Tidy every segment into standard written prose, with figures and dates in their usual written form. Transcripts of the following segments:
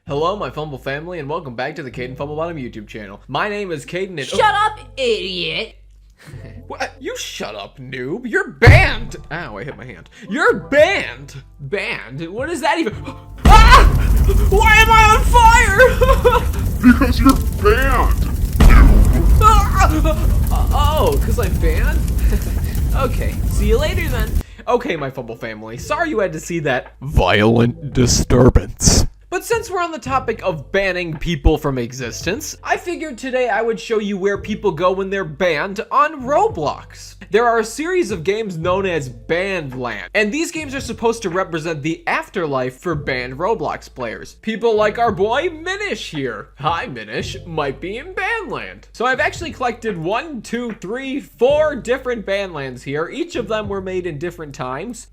Hello, my Fumble family, and welcome back to the Kaden Fumblebottom YouTube channel. My name is Kaden and— Shut up, idiot! What? You shut up, noob. You're banned! Ow, I hit my hand. You're banned! Banned? What is that even— Ah! Why am I on fire? Because you're banned! Oh, because I'm banned? Okay, see you later then. Okay, my Fumble family, sorry you had to see that violent disturbance. But since we're on the topic of banning people from existence, I figured today I would show you where people go when they're banned on Roblox. There are a series of games known as Banland, and these games are supposed to represent the afterlife for banned Roblox players. People like our boy Minish here. Hi Minish, might be in Banland. So I've actually collected 4 different Banlands here. Each of them were made in different times.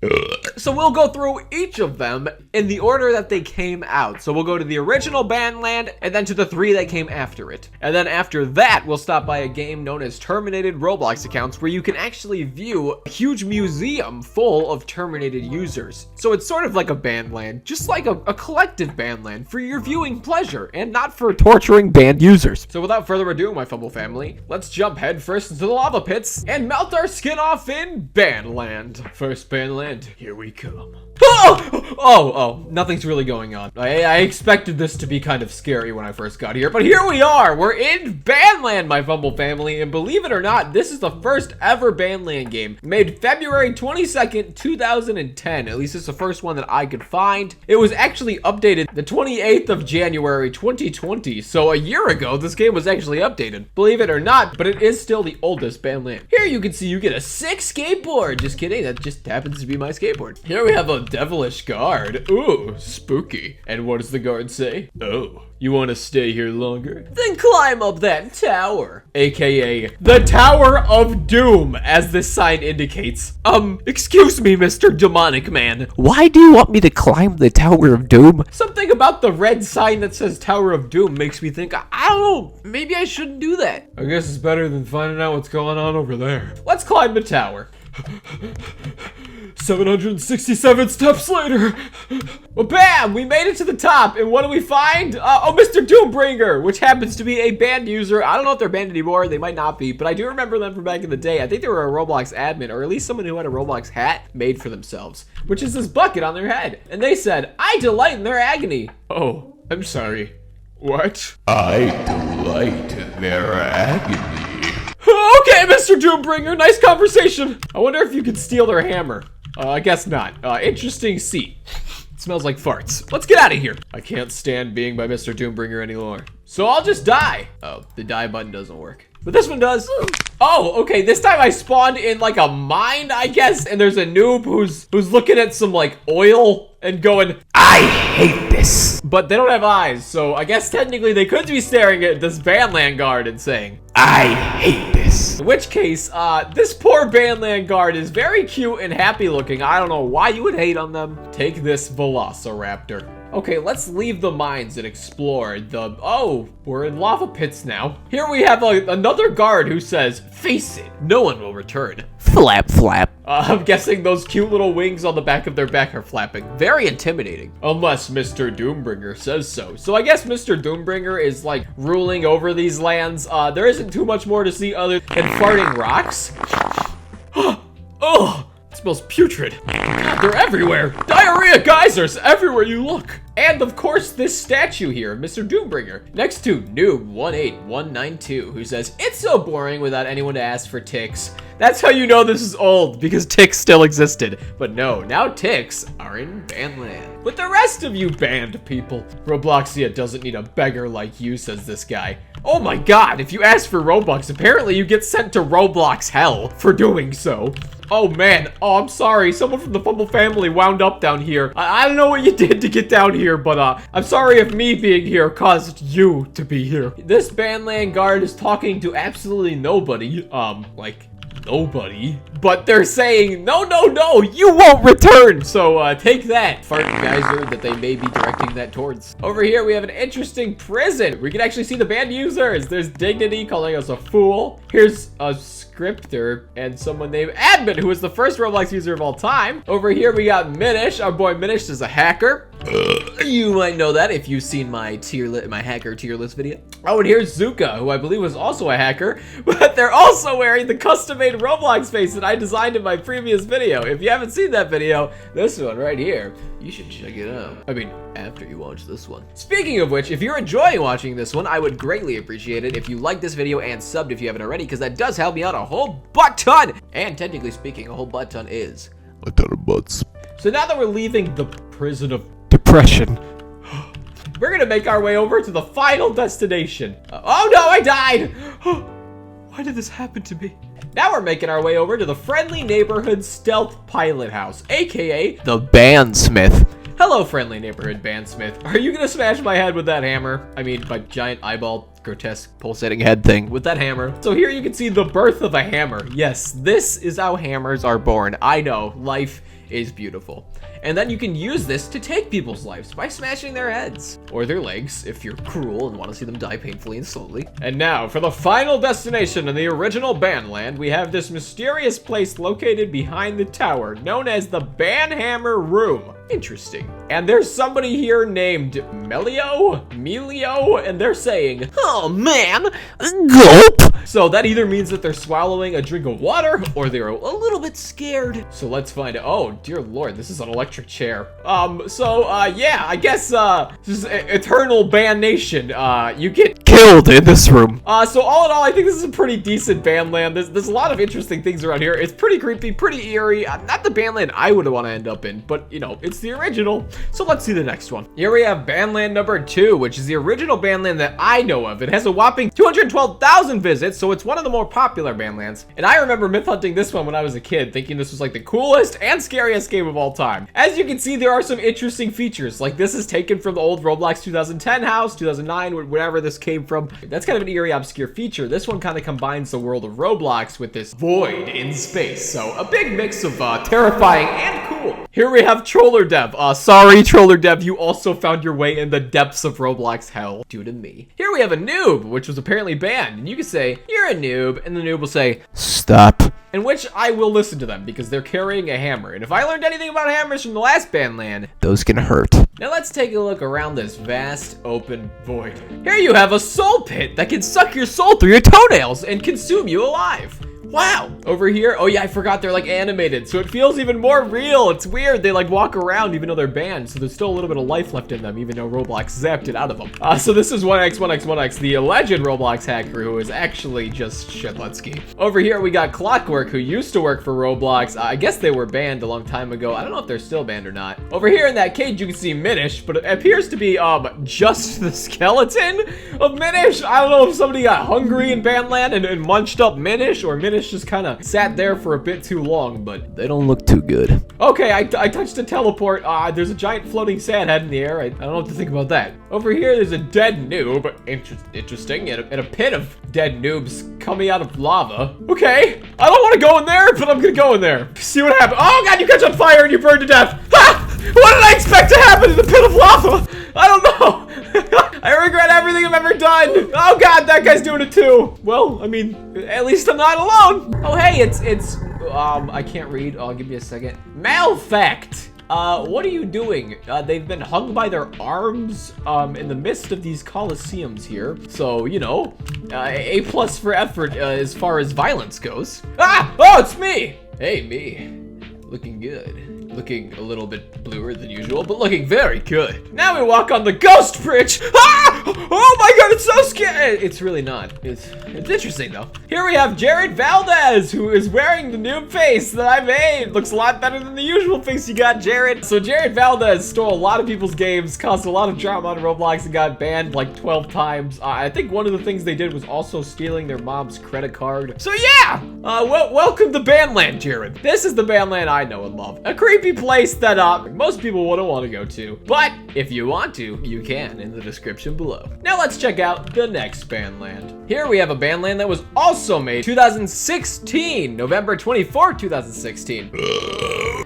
So we'll go through each of them in the order that they came out. So we'll go to the original Banland and then to the 3 that came after it. And then after that, we'll stop by a game known as Terminated Roblox Accounts, where you can actually view a huge museum full of Terminated users. So it's sort of like a Banland, just like a collective Banland for your viewing pleasure and not for torturing banned users. So without further ado, my Fumble family, let's jump headfirst into the lava pits and melt our skin off in Banland. First Banland, here we come. Oh, nothing's really going on. I expected this to be kind of scary when I first got here, but here we are. We're in Banland, my Fumble family, and believe it or not, this is the first ever Banland game made February 22nd, 2010. At least it's the first one that I could find. It was actually updated the 28th of January, 2020. So a year ago, this game was actually updated. Believe it or not, but it is still the oldest Banland. Here you can see you get a sick skateboard. Just kidding, that just happens to be my skateboard. Here we have a devilish guard. Ooh, spooky. And what does the guard say? Oh, you want to stay here longer? Then climb up that tower. AKA the Tower of Doom, as this sign indicates. Excuse me, Mr. Demonic Man. Why do you want me to climb the Tower of Doom? Something about the red sign that says Tower of Doom makes me think, I don't know, maybe I shouldn't do that. I guess it's better than finding out what's going on over there. Let's climb the tower. 767 steps later. Well, bam! We made it to the top, and what do we find? Mr. Doombringer, which happens to be a banned user. I don't know if they're banned anymore. They might not be, but I do remember them from back in the day. I think they were a Roblox admin, or at least someone who had a Roblox hat made for themselves, which is this bucket on their head. And they said, I delight in their agony. Oh, I'm sorry. What? I delight in their agony. Okay, Mr. Doombringer, nice conversation. I wonder if you could steal their hammer. I guess not. Interesting seat. It smells like farts. Let's get out of here. I can't stand being by Mr. Doombringer anymore. So I'll just die. Oh, the die button doesn't work. But this one does. Oh, okay, this time I spawned in like a mine, I guess, and there's a noob who's looking at some like oil and going, I hate this. But they don't have eyes, so I guess technically they could be staring at this Banland guard and saying, I hate this. In which case, this poor Banland guard is very cute and happy looking. I don't know why you would hate on them. Take this Velociraptor. Okay, let's leave the mines and explore the— oh, we're in lava pits now. Here we have another guard who says, face it, no one will return. Flap, flap. I'm guessing those cute little wings on the back of their back are flapping. Very intimidating. Unless Mr. Doombringer says so. So I guess Mr. Doombringer is like ruling over these lands. There isn't too much more to see other than farting rocks. Oh! It smells putrid. God, they're everywhere. Diarrhea geysers everywhere you look. And of course, this statue here, Mr. Doombringer, next to Noob18192, who says, it's so boring without anyone to ask for ticks. That's how you know this is old, because ticks still existed. But no, now ticks are in Banland. But the rest of you banned people, Robloxia doesn't need a beggar like you, says this guy. Oh my god, if you ask for Robux, apparently you get sent to Roblox hell for doing so. Oh man, oh I'm sorry, someone from the Fumble family wound up down here. I don't know what you did to get down here, but I'm sorry if me being here caused you to be here. This Banland guard is talking to absolutely nobody, like nobody, but they're saying, no, you won't return. So take that, fart geyser that they may be directing that towards. Over here, we have an interesting prison. We can actually see the banned users. There's Dignity calling us a fool. Here's a scripter and someone named Admin, who was the first Roblox user of all time. Over here, we got Minish. Our boy Minish is a hacker. You might know that if you've seen my hacker tier list video. Oh, and here's Zuka, who I believe was also a hacker, but they're also wearing the custom-made Roblox face that I designed in my previous video. If you haven't seen that video, this one right here, you should check it out. I mean, after you watch this one. Speaking of which, if you're enjoying watching this one, I would greatly appreciate it if you like this video and subbed if you haven't already, because that does help me out a whole butt ton. And technically speaking, a whole butt ton is A ton of butts. So now that we're leaving the prison of depression, we're gonna make our way over to the final destination. Oh no, I died! Why did this happen to me? Now we're making our way over to the friendly neighborhood stealth pilot house, aka the Bandsmith. Hello, friendly neighborhood Bandsmith. Are you gonna smash my head with that hammer? I mean, my giant eyeball, grotesque, pulsating head thing with that hammer. So here you can see the birth of a hammer. Yes, this is how hammers are born. I know, life is beautiful. And then you can use this to take people's lives by smashing their heads or their legs if you're cruel and want to see them die painfully and slowly. And now for the final destination in the original Banland, we have this mysterious place located behind the tower known as the Banhammer Room. Interesting. And there's somebody here named Melio, and they're saying, "Oh man, gulp." So that either means that they're swallowing a drink of water or they're a little bit scared. So let's find out. Oh, dear Lord, this is an electric chair. Yeah, I guess, this is Eternal Ban Nation. You get killed in this room. So all in all, I think this is a pretty decent Banland. There's a lot of interesting things around here. It's pretty creepy, pretty eerie. Not the Banland I would want to end up in, but you know, it's the original. So let's see the next one. Here we have Banland number 2, which is the original Banland that I know of. It has a whopping 212,000 visits, so it's one of the more popular Banlands. And I remember myth hunting this one when I was a kid, thinking this was like the coolest and scariest game of all time. As you can see, there are some interesting features. Like this is taken from the old Roblox 2010 house, 2009, whatever this came from. That's kind of an eerie, obscure feature. This one kind of combines the world of Roblox with this void in space. So a big mix of terrifying and cool. Here we have Troller Dev. Sorry, Troller Dev, you also found your way in the depths of Roblox hell due to me. Here we have a noob, which was apparently banned. And you can say, "You're a noob," and the noob will say, "Stop." In which I will listen to them because they're carrying a hammer. And if I learned anything about hammers from the last Banland, those can hurt. Now let's take a look around this vast open void. Here you have a soul pit that can suck your soul through your toenails and consume you alive. Wow. Over here, oh yeah, I forgot they're like animated, so it feels even more real. It's weird. They like walk around even though they're banned, so there's still a little bit of life left in them, even though Roblox zapped it out of them. So this is 1x, the alleged Roblox hacker who is actually just Shedletsky. Over here, we got Clockwork, who used to work for Roblox. I guess they were banned a long time ago. I don't know if they're still banned or not. Over here in that cage, you can see Minish, but it appears to be just the skeleton of Minish. I don't know if somebody got hungry in Banland and munched up Minish, or Minish just kind of sat there for a bit too long, but they don't look too good. Okay, I touched a teleport. There's a giant floating sand head in the air. I don't know what to think about that. Over here, there's a dead noob. Interesting. And a pit of dead noobs coming out of lava. Okay, I don't want to go in there, but I'm gonna go in there. See what happens. Oh god, you catch on fire and you burn to death. Ha! What did I expect to happen in the pit of lava? I don't know. I regret everything I've ever done. Oh god, that guy's doing it too. Well, I mean, at least I'm not alone. Oh hey, it's I can't read. Oh, give me a second. Malfact. What are you doing? They've been hung by their arms in the midst of these coliseums here. So, you know, A+ for effort as far as violence goes. Ah! Oh, it's me! Hey, me. Looking good. Looking a little bit bluer than usual, but looking very good. Now we walk on the ghost bridge. Ah! Oh my god, it's so scary. It's really not. It's interesting though. Here we have Jared Valdez, who is wearing the noob face that I made. Looks a lot better than the usual face you got, Jared. So Jared Valdez stole a lot of people's games, caused a lot of drama on Roblox, and got banned like 12 times. I think one of the things they did was also stealing their mom's credit card. So yeah, welcome to Banland, Jared. This is the Banland I know and love. A creepy place that most people wouldn't want to go to, but if you want to, you can in the description below. Now let's check out the next Banland. Here we have a Banland that was also made 2016, November 24, 2016,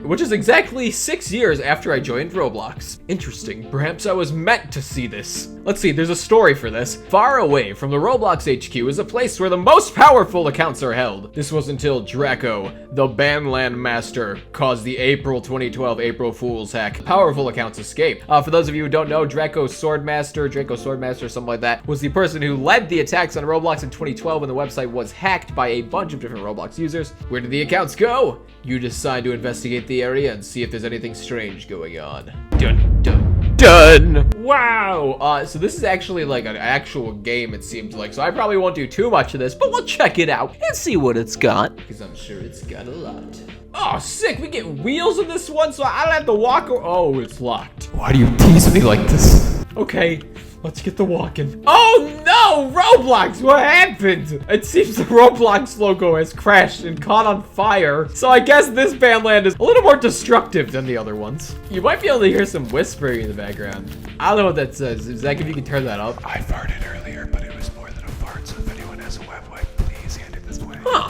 which is exactly 6 years after I joined Roblox. Interesting. Perhaps I was meant to see this. Let's see, there's a story for this. Far away from the Roblox HQ is a place where the most powerful accounts are held. This was until Draco, the Banland master, caused the April 2012 April Fool's hack. Powerful accounts escape. For those of you who don't know, Draco Swordmaster, something like that, was the person who led the attacks on Roblox in 2012 when the website was hacked by a bunch of different Roblox users. Where did the accounts go? You decide to investigate the area and see if there's anything strange going on. Dun, dun, done. Wow. So this is actually like an actual game, it seems like. So I probably won't do too much of this, but we'll check it out and see what it's got, because I'm sure it's got a lot. Oh, sick. We get wheels in this one, so I don't have to walk. Oh, it's locked. Why do you tease me like this? Okay. Let's get the walking. Oh no, Roblox, what happened? It seems the Roblox logo has crashed and caught on fire. So I guess this Banland is a little more destructive than the other ones. You might be able to hear some whispering in the background. I don't know what that says. Zack, if you can turn that up. I farted earlier, but it was more than a fart, so if anyone has a web wipe, please hand it this way. Huh.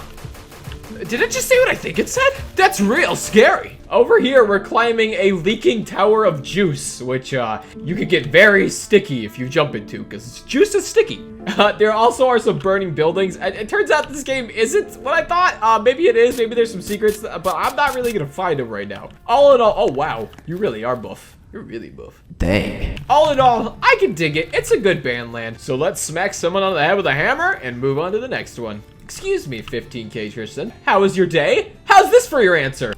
Did it just say what I think it said? That's real scary. Over here, we're climbing a leaking tower of juice, which you could get very sticky if you jump into, because juice is sticky. There also are some burning buildings. It turns out this game isn't what I thought. Maybe it is. Maybe there's some secrets, but I'm not really gonna find them right now. All in all, oh wow, you really are buff. You're really buff. Dang. All in all, I can dig it. It's a good Banland. So let's smack someone on the head with a hammer and move on to the next one. Excuse me, 15K Tristan. How was your day? How's this for your answer?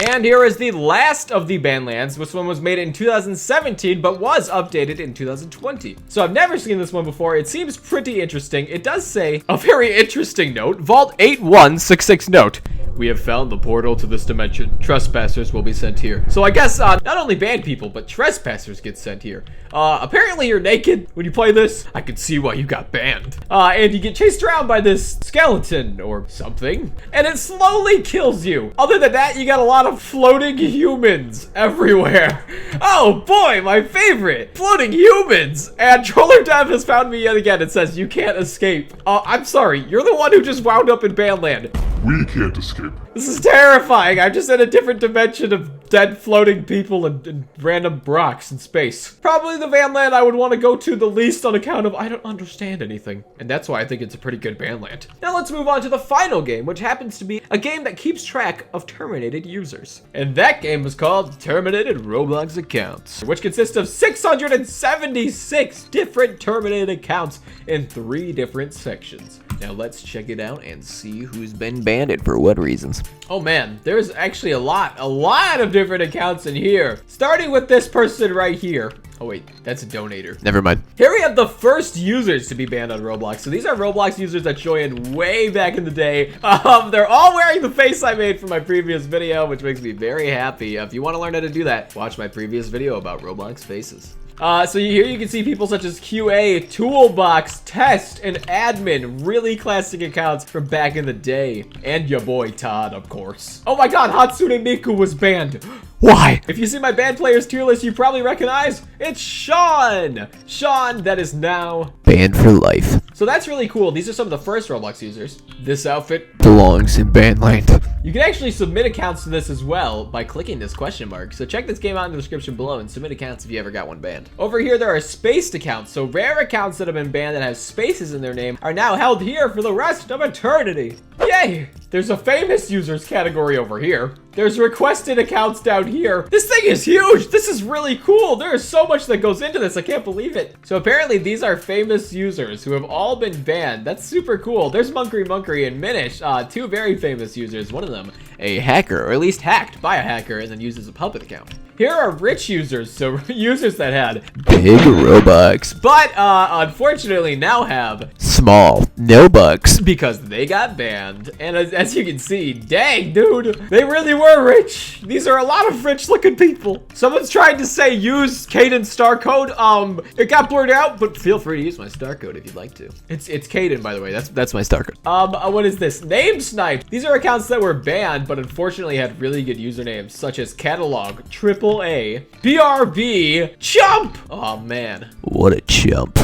And here is the last of the Banlands. This one was made in 2017, but was updated in 2020. So I've never seen this one before. It seems pretty interesting. It does say a very interesting note. Vault 8166 note. We have found the portal to this dimension. Trespassers will be sent here. So I guess not only banned people, but trespassers get sent here. Apparently you're naked when you play this. I can see why you got banned. And you get chased around by this skeleton or something, and it slowly kills you. Other than that, you got a lot of floating humans everywhere. Oh boy, my favorite. Floating humans. And Troller Dev has found me yet again. It says you can't escape. I'm sorry, you're the one who just wound up in Banland. We can't escape. This is terrifying. I'm just in a different dimension of dead floating people and random rocks in space. Probably the Banland I would want to go to the least on account of I don't understand anything. And that's why I think it's a pretty good Banland. Now let's move on to the final game, which happens to be a game that keeps track of Terminated users. And that game is called Terminated Roblox Accounts, which consists of 676 different Terminated accounts in 3 different sections. Now let's check it out and see who's been banned and for what reasons. Oh man, there's actually a lot of different accounts in here. Starting with this person right here. Oh wait, that's a donator. Never mind. Here we have the first users to be banned on Roblox. So these are Roblox users that joined way back in the day. They're all wearing the face I made for my previous video, which makes me very happy. If you want to learn how to do that, watch my previous video about Roblox faces. So here you can see people such as QA, Toolbox, Test, and Admin. Really classic accounts from back in the day. And your boy Todd, of course. Oh my god, Hatsune Miku was banned. Why? If you see my banned players tier list, you probably recognize it's Sean. Sean, that is now Banned for life. So that's really cool. These are some of the first Roblox users. This outfit Belongs in Banland. You can actually submit accounts to this as well by clicking this question mark. So check this game out in the description below and submit accounts if you ever got one banned. Over here, there are spaced accounts. So rare accounts that have been banned that have spaces in their name are now held here for the rest of eternity. Yay! There's a famous users category over here. There's requested accounts down here. This thing is huge. This is really cool. There is so much that goes into this. I can't believe it. So apparently these are famous users who have all been banned. That's super cool. There's Monkery and Minish, 2 very famous users. One of them, a hacker, or at least hacked by a hacker and then used as a puppet account. Here are rich users, so users that had big Robux, but unfortunately now have small no bucks because they got banned. And as you can see, dang dude, they really were rich. These are a lot of rich looking people. Someone's trying to say use Kaden's Starcode. It got blurred out, but feel free to use my Starcode if you'd like to. It's Kaden, by the way. That's my Starcode. What is this? Name Snipe. These are accounts that were banned, but unfortunately had really good usernames such as Catalog, AAA, BRB, Chump. Oh man. What a chump.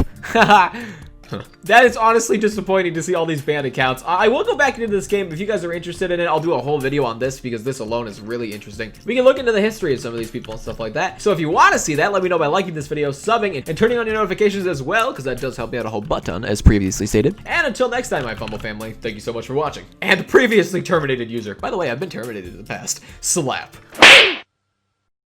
That is honestly disappointing to see all these banned accounts. I will go back into this game. If you guys are interested in it, I'll do a whole video on this because this alone is really interesting. We can look into the history of some of these people and stuff like that. So if you want to see that, let me know by liking this video, subbing, and turning on your notifications as well, because that does help me out a whole butt ton, as previously stated. And until next time, my Fumble family, thank you so much for watching. And previously terminated user. By the way, I've been terminated in the past. Slap.